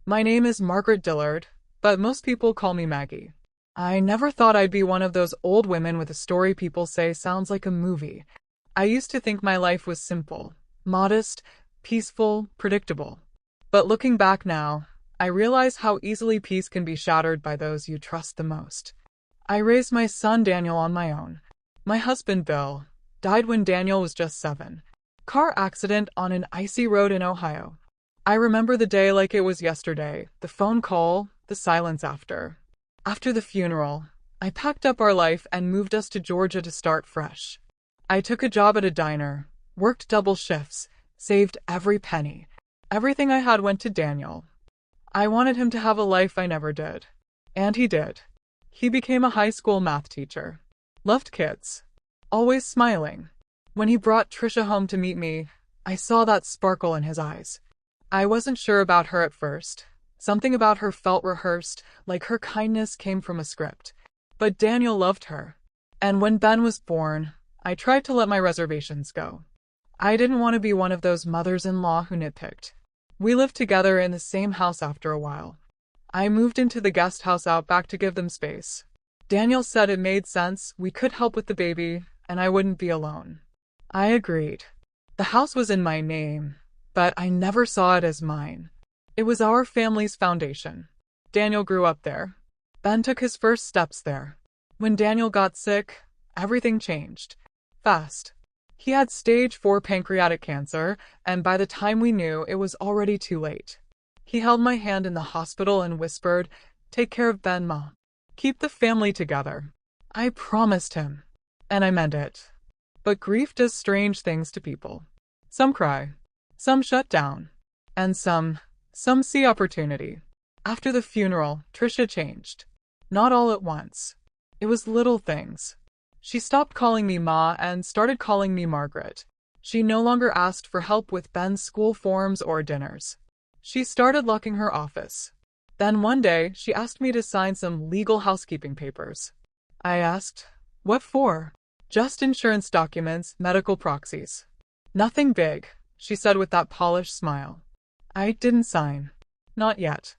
My name is Margaret Dillard, but most people call me Maggie. I never thought I'd be one of those old women with a story people say sounds like a movie. I used to think my life was simple, modest, peaceful, predictable. But looking back now, I realize how easily peace can be shattered by those you trust the most. I raised my son Daniel on my own. My husband Bill died when Daniel was just 7. Car accident on an icy road in Ohio. I remember the day like it was yesterday, the phone call, the silence after. After the funeral, I packed up our life and moved us to Georgia to start fresh. I took a job at a diner, worked double shifts, saved every penny. Everything I had went to Daniel. I wanted him to have a life I never did. And he did. He became a high school math teacher. Loved kids. Always smiling. When he brought Trisha home to meet me, I saw that sparkle in his eyes. I wasn't sure about her at first. Something about her felt rehearsed, like her kindness came from a script. But Daniel loved her. And when Ben was born, I tried to let my reservations go. I didn't want to be one of those mothers-in-law who nitpicked. We lived together in the same house after a while. I moved into the guest house out back to give them space. Daniel said it made sense, we could help with the baby, and I wouldn't be alone. I agreed. The house was in my name, but I never saw it as mine. It was our family's foundation. Daniel grew up there. Ben took his first steps there. When Daniel got sick, everything changed. Fast. He had stage 4 pancreatic cancer, and by the time we knew, it was already too late. He held my hand in the hospital and whispered, "Take care of Ben, Ma. Keep the family together." I promised him. And I meant it. But grief does strange things to people. Some cry. Some shut down. And some see opportunity. After the funeral, Trisha changed. Not all at once. It was little things. She stopped calling me Ma and started calling me Margaret. She no longer asked for help with Ben's school forms or dinners. She started locking her office. Then one day, she asked me to sign some legal housekeeping papers. I asked, "What for?" "Just insurance documents, medical proxies." "Nothing big," she said with that polished smile. I didn't sign. Not yet.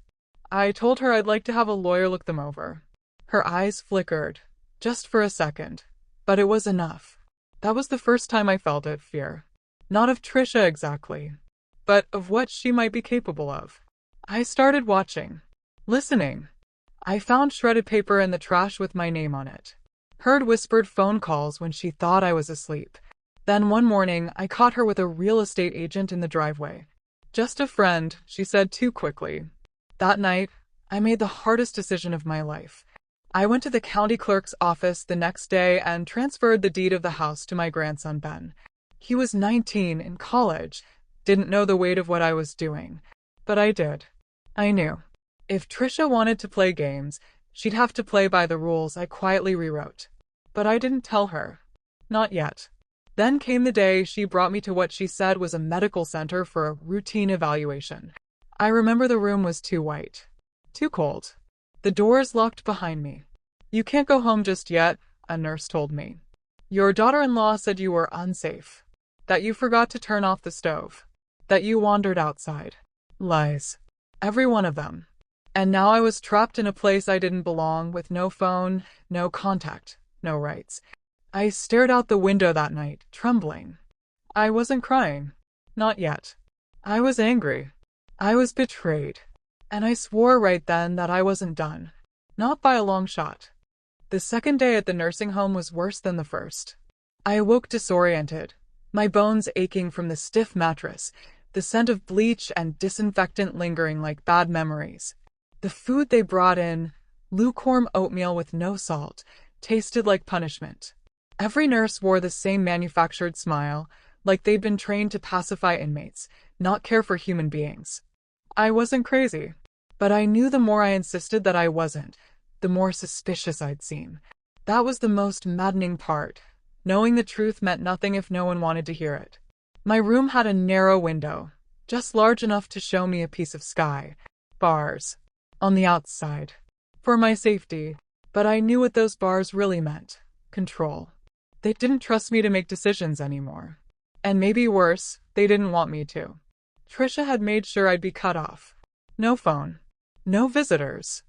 I told her I'd like to have a lawyer look them over. Her eyes flickered, just for a second. But it was enough. That was the first time I felt it, fear. Not of Trisha exactly, but of what she might be capable of. I started watching. Listening. I found shredded paper in the trash with my name on it. Heard whispered phone calls when she thought I was asleep. Then one morning, I caught her with a real estate agent in the driveway. "Just a friend," she said too quickly. That night, I made the hardest decision of my life. I went to the county clerk's office the next day and transferred the deed of the house to my grandson Ben. He was 19 in college, didn't know the weight of what I was doing. But I did. I knew. If Trisha wanted to play games, she'd have to play by the rules I quietly rewrote. But I didn't tell her. Not yet. Then came the day she brought me to what she said was a medical center for a routine evaluation. I remember the room was too white. Too cold. The doors locked behind me. "You can't go home just yet," a nurse told me. "Your daughter-in-law said you were unsafe. That you forgot to turn off the stove. That you wandered outside." Lies. Every one of them. And now I was trapped in a place I didn't belong, with no phone, no contact, no rights. I stared out the window that night, trembling. I wasn't crying. Not yet. I was angry. I was betrayed. And I swore right then that I wasn't done. Not by a long shot. The second day at the nursing home was worse than the first. I awoke disoriented, my bones aching from the stiff mattress, the scent of bleach and disinfectant lingering like bad memories. The food they brought in, lukewarm oatmeal with no salt, tasted like punishment. Every nurse wore the same manufactured smile, like they'd been trained to pacify inmates, not care for human beings. I wasn't crazy, but I knew the more I insisted that I wasn't, the more suspicious I'd seem. That was the most maddening part. Knowing the truth meant nothing if no one wanted to hear it. My room had a narrow window, just large enough to show me a piece of sky. Bars. On the outside. For my safety. But I knew what those bars really meant. Control. They didn't trust me to make decisions anymore. And maybe worse, they didn't want me to. Trisha had made sure I'd be cut off. No phone. No visitors.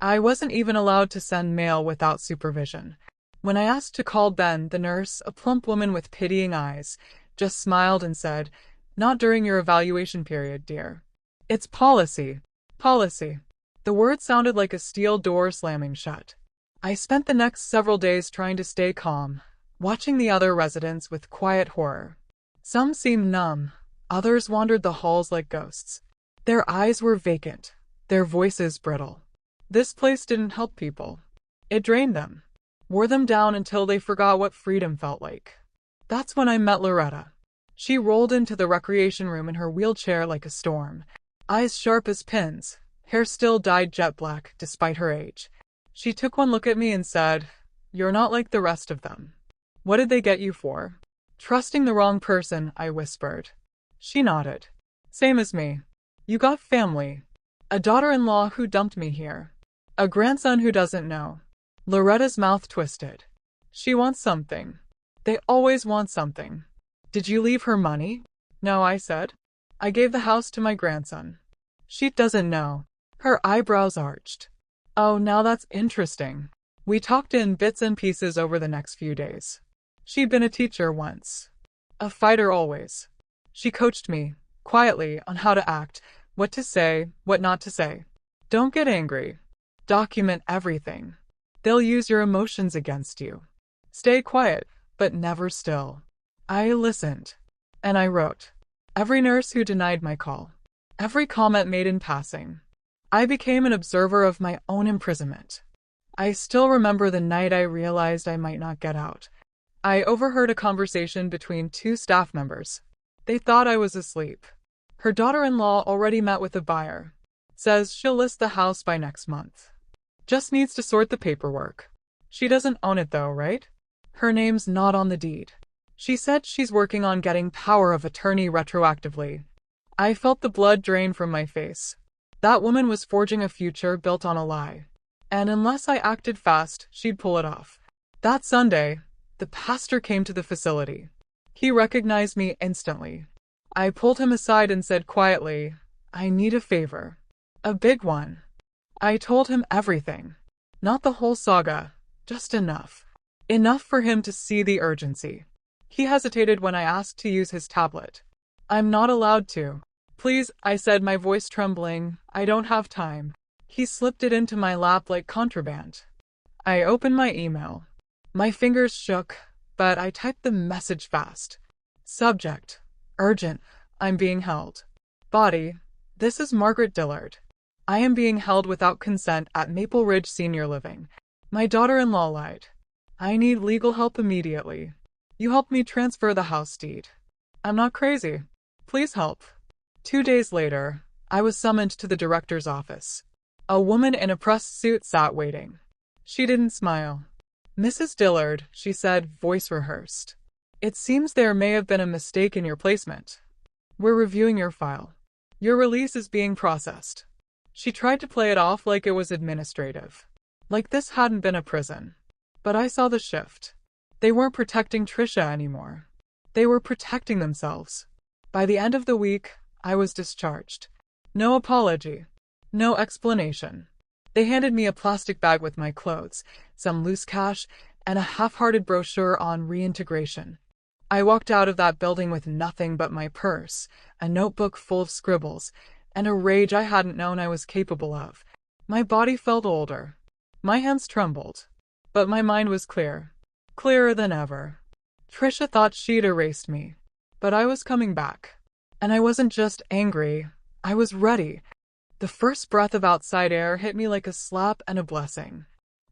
I wasn't even allowed to send mail without supervision. When I asked to call Ben, the nurse, a plump woman with pitying eyes, just smiled and said, "Not during your evaluation period, dear. It's policy. Policy." The word sounded like a steel door slamming shut. I spent the next several days trying to stay calm, watching the other residents with quiet horror. Some seemed numb, others wandered the halls like ghosts. Their eyes were vacant, their voices brittle. This place didn't help people. It drained them, wore them down until they forgot what freedom felt like. That's when I met Loretta. She rolled into the recreation room in her wheelchair like a storm, eyes sharp as pins, hair still dyed jet black despite her age. She took one look at me and said, "You're not like the rest of them." "What did they get you for?" "Trusting the wrong person," I whispered. She nodded. "Same as me. You got family. A daughter-in-law who dumped me here. A grandson who doesn't know." Loretta's mouth twisted. "She wants something. They always want something." "Did you leave her money?" "No," I said. "I gave the house to my grandson." "She doesn't know." Her eyebrows arched. "Oh, now that's interesting." We talked in bits and pieces over the next few days. She'd been a teacher once. A fighter always. She coached me, quietly, on how to act, what to say, what not to say. "Don't get angry. Document everything. They'll use your emotions against you. Stay quiet, but never still." I listened. And I wrote. Every nurse who denied my call. Every comment made in passing. I became an observer of my own imprisonment. I still remember the night I realized I might not get out. I overheard a conversation between two staff members. They thought I was asleep. Her daughter-in-law already met with a buyer. Says she'll list the house by next month. Just needs to sort the paperwork. She doesn't own it though, right? Her name's not on the deed. She said she's working on getting power of attorney retroactively. I felt the blood drain from my face. That woman was forging a future built on a lie. And unless I acted fast, she'd pull it off. That Sunday, the pastor came to the facility. He recognized me instantly. I pulled him aside and said quietly, "I need a favor. A big one." I told him everything. Not the whole saga, just enough. Enough for him to see the urgency. He hesitated when I asked to use his tablet. "I'm not allowed to." "Please," I said, my voice trembling, "I don't have time." He slipped it into my lap like contraband. I opened my email. My fingers shook, but I typed the message fast. Subject: urgent. I'm being held. Body: this is Margaret Dillard. I am being held without consent at Maple Ridge Senior Living. My daughter-in-law lied. I need legal help immediately. You help me transfer the house deed. I'm not crazy. Please help. 2 days later, I was summoned to the director's office. A woman in a pressed suit sat waiting. She didn't smile. "Mrs. Dillard," she said, voice rehearsed. "It seems there may have been a mistake in your placement. We're reviewing your file. Your release is being processed." She tried to play it off like it was administrative. Like this hadn't been a prison. But I saw the shift. They weren't protecting Trisha anymore. They were protecting themselves. By the end of the week, I was discharged. No apology. No explanation. They handed me a plastic bag with my clothes, some loose cash, and a half-hearted brochure on reintegration. I walked out of that building with nothing but my purse, a notebook full of scribbles, and a rage I hadn't known I was capable of. My body felt older. My hands trembled. But my mind was clear. Clearer than ever. Trisha thought she'd erased me. But I was coming back. And I wasn't just angry. I was ready. The first breath of outside air hit me like a slap and a blessing.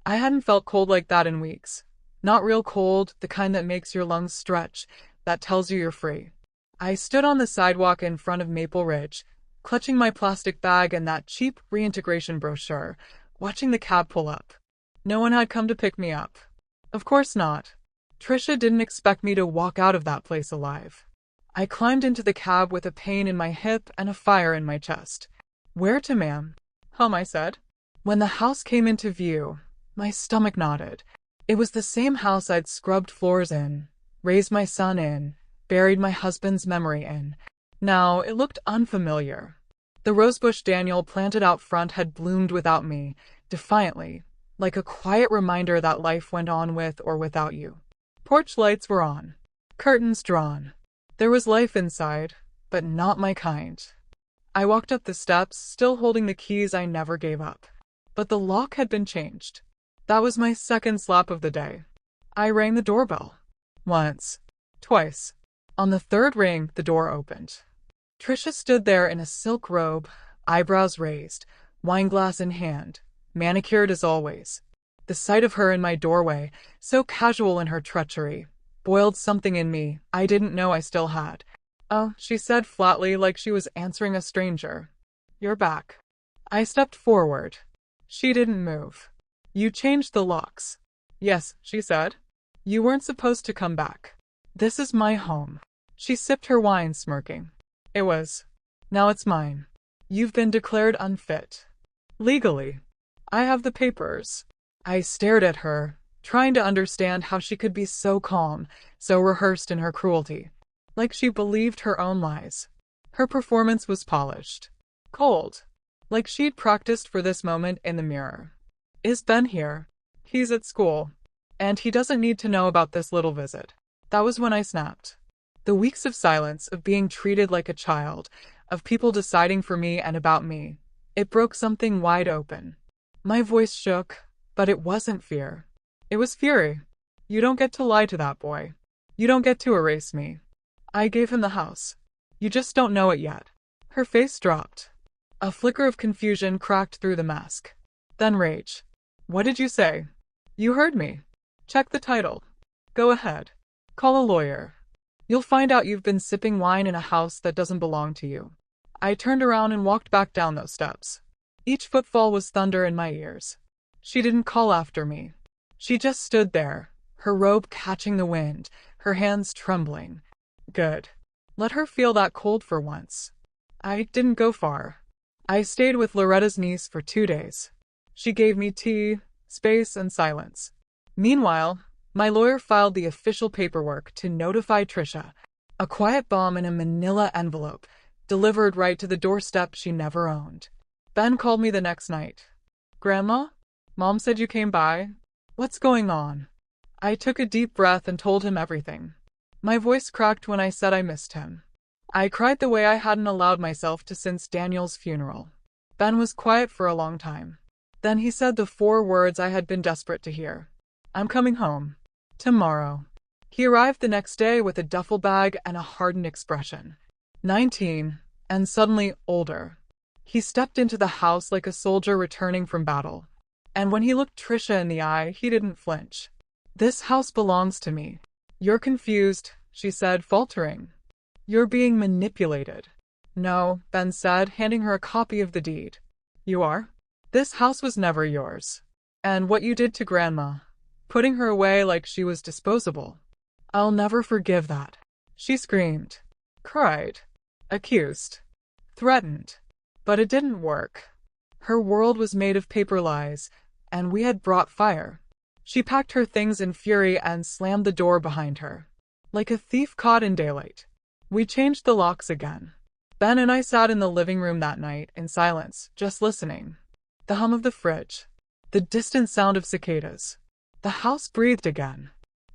I hadn't felt cold like that in weeks. Not real cold, the kind that makes your lungs stretch, that tells you you're free. I stood on the sidewalk in front of Maple Ridge, clutching my plastic bag and that cheap reintegration brochure, watching the cab pull up. No one had come to pick me up. Of course not. Trisha didn't expect me to walk out of that place alive. I climbed into the cab with a pain in my hip and a fire in my chest. "Where to, ma'am?" "Home," I said. When the house came into view, my stomach knotted. It was the same house I'd scrubbed floors in, raised my son in, buried my husband's memory in. Now it looked unfamiliar. The rosebush Daniel planted out front had bloomed without me, defiantly, like a quiet reminder that life went on with or without you. Porch lights were on, curtains drawn. There was life inside, but not my kind. I walked up the steps, still holding the keys I never gave up. But the lock had been changed. That was my second slap of the day. I rang the doorbell. Once. Twice. On the third ring, the door opened. Trisha stood there in a silk robe, eyebrows raised, wineglass in hand, manicured as always. The sight of her in my doorway, so casual in her treachery, boiled something in me I didn't know I still had. "Oh," she said flatly, like she was answering a stranger. "You're back." I stepped forward. She didn't move. "You changed the locks." "Yes," she said. "You weren't supposed to come back. This is my home." She sipped her wine, smirking. "It was. Now it's mine. You've been declared unfit. Legally. I have the papers." I stared at her, trying to understand how she could be so calm, so rehearsed in her cruelty. Like she believed her own lies. Her performance was polished. Cold. Like she'd practiced for this moment in the mirror. "Is Ben here?" "He's at school. And he doesn't need to know about this little visit." That was when I snapped. The weeks of silence, of being treated like a child, of people deciding for me and about me, it broke something wide open. My voice shook, but it wasn't fear. It was fury. "You don't get to lie to that boy. You don't get to erase me. I gave him the house. You just don't know it yet." Her face dropped. A flicker of confusion cracked through the mask. Then rage. "What did you say?" "You heard me. Check the title. Go ahead. Call a lawyer. You'll find out you've been sipping wine in a house that doesn't belong to you." I turned around and walked back down those steps. Each footfall was thunder in my ears. She didn't call after me. She just stood there, her robe catching the wind, her hands trembling. Good. Let her feel that cold for once. I didn't go far. I stayed with Loretta's niece for 2 days. She gave me tea, space, and silence. Meanwhile, my lawyer filed the official paperwork to notify Trisha, a quiet bomb in a manila envelope, delivered right to the doorstep she never owned. Ben called me the next night. "Grandma? Mom said you came by. What's going on?" I took a deep breath and told him everything. My voice cracked when I said I missed him. I cried the way I hadn't allowed myself to since Daniel's funeral. Ben was quiet for a long time. Then he said the 4 words I had been desperate to hear. "I'm coming home. Tomorrow." He arrived the next day with a duffel bag and a hardened expression. 19, and suddenly older. He stepped into the house like a soldier returning from battle. And when he looked Trisha in the eye, he didn't flinch. "This house belongs to me." "You're confused," she said, faltering. "You're being manipulated." "No," Ben said, handing her a copy of the deed. "You are? This house was never yours. And what you did to Grandma, putting her away like she was disposable, I'll never forgive that." She screamed, cried, accused, threatened. But it didn't work. Her world was made of paper lies, and we had brought fire. She packed her things in fury and slammed the door behind her. Like a thief caught in daylight. We changed the locks again. Ben and I sat in the living room that night, in silence, just listening. The hum of the fridge. The distant sound of cicadas. The house breathed again.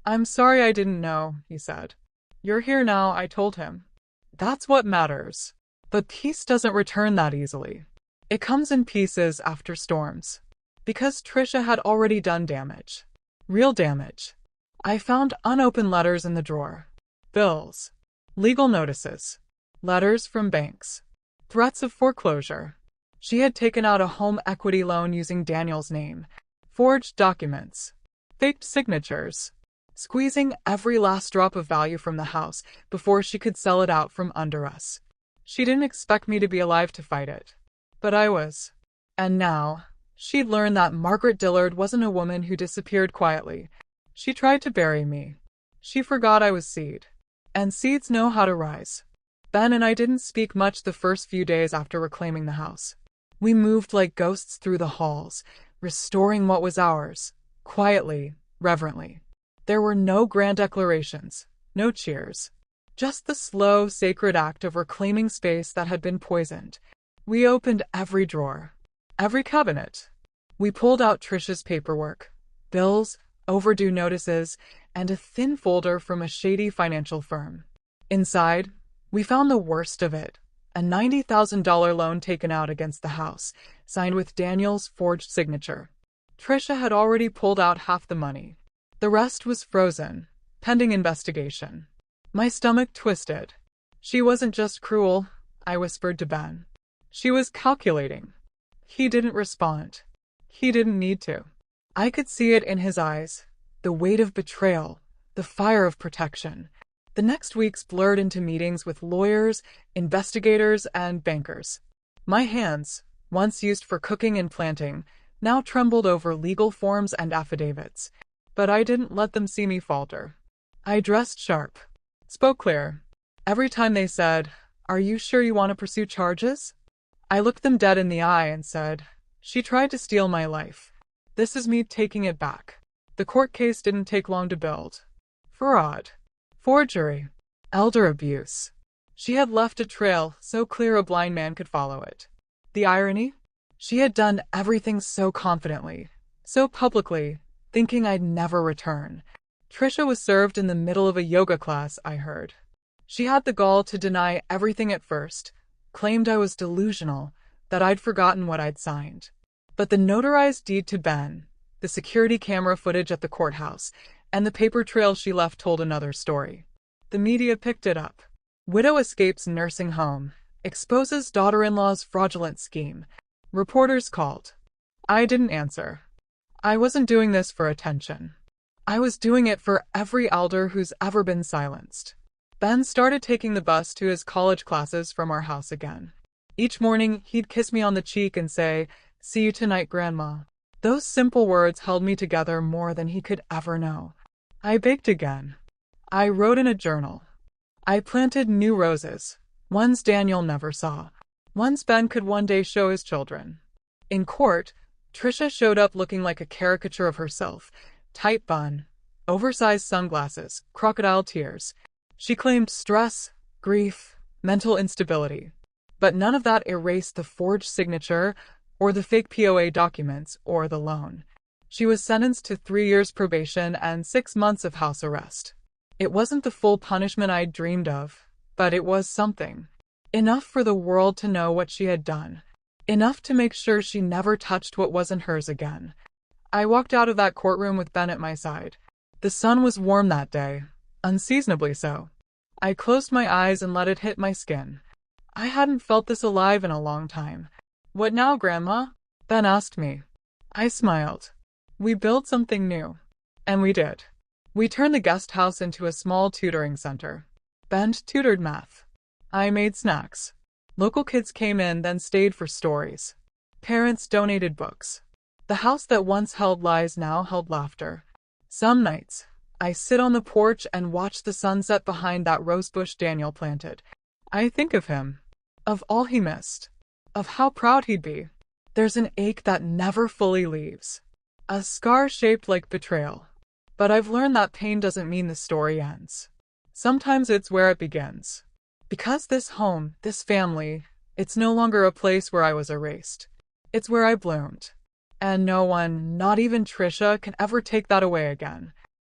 "I'm sorry I didn't know," he said. "You're here now," I told him. "That's what matters." But peace doesn't return that easily. It comes in pieces after storms. Because Trisha had already done damage. Real damage. I found unopened letters in the drawer. Bills. Legal notices. Letters from banks. Threats of foreclosure. She had taken out a home equity loan using Daniel's name. Forged documents. Faked signatures. Squeezing every last drop of value from the house before she could sell it out from under us. She didn't expect me to be alive to fight it. But I was. And now, she'd learned that Margaret Dillard wasn't a woman who disappeared quietly. She tried to bury me. She forgot I was seed. And seeds know how to rise. Ben and I didn't speak much the first few days after reclaiming the house. We moved like ghosts through the halls, restoring what was ours, quietly, reverently. There were no grand declarations, no cheers. Just the slow, sacred act of reclaiming space that had been poisoned. We opened every drawer, every cabinet. We pulled out Trisha's paperwork, bills, overdue notices, and a thin folder from a shady financial firm. Inside, we found the worst of it. A $90,000 loan taken out against the house, signed with Daniel's forged signature. Trisha had already pulled out half the money. The rest was frozen, pending investigation. My stomach twisted. She wasn't just cruel, I whispered to Ben. She was calculating. He didn't respond. He didn't need to. I could see it in his eyes, the weight of betrayal, the fire of protection. The next weeks blurred into meetings with lawyers, investigators, and bankers. My hands, once used for cooking and planting, now trembled over legal forms and affidavits. But I didn't let them see me falter. I dressed sharp, spoke clear. Every time they said, "Are you sure you want to pursue charges?" I looked them dead in the eye and said, "She tried to steal my life. This is me taking it back." The court case didn't take long to build. Fraud, forgery, elder abuse. She had left a trail so clear a blind man could follow it. The irony? She had done everything so confidently, so publicly, thinking I'd never return. Trisha was served in the middle of a yoga class, I heard. She had the gall to deny everything at first, claimed I was delusional, that I'd forgotten what I'd signed. But the notarized deed to Ben, the security camera footage at the courthouse, and the paper trail she left told another story. The media picked it up. Widow escapes nursing home, exposes daughter-in-law's fraudulent scheme. Reporters called. I didn't answer. I wasn't doing this for attention. I was doing it for every elder who's ever been silenced. Ben started taking the bus to his college classes from our house again. Each morning, he'd kiss me on the cheek and say, "See you tonight, Grandma." Those simple words held me together more than he could ever know. I baked again. I wrote in a journal. I planted new roses, ones Daniel never saw, ones Ben could one day show his children. In court, Trisha showed up looking like a caricature of herself. Tight bun, oversized sunglasses, crocodile tears. She claimed stress, grief, mental instability. But none of that erased the forged signature, or the fake POA documents, or the loan. She was sentenced to 3 years probation and 6 months of house arrest. It wasn't the full punishment I'd dreamed of, but it was something. Enough for the world to know what she had done. Enough to make sure she never touched what wasn't hers again. I walked out of that courtroom with Ben at my side. The sun was warm that day, unseasonably so. I closed my eyes and let it hit my skin. I hadn't felt this alive in a long time. "What now, Grandma?" Ben asked me. I smiled. "We built something new." And we did. We turned the guest house into a small tutoring center. Ben tutored math. I made snacks. Local kids came in, then stayed for stories. Parents donated books. The house that once held lies now held laughter. Some nights, I sit on the porch and watch the sunset behind that rosebush Daniel planted. I think of him, of all he missed, of how proud he'd be. There's an ache that never fully leaves, a scar shaped like betrayal. But I've learned that pain doesn't mean the story ends. Sometimes it's where it begins. Because this home, this family, it's no longer a place where I was erased. It's where I bloomed. And no one, not even Trisha, can ever take that away again.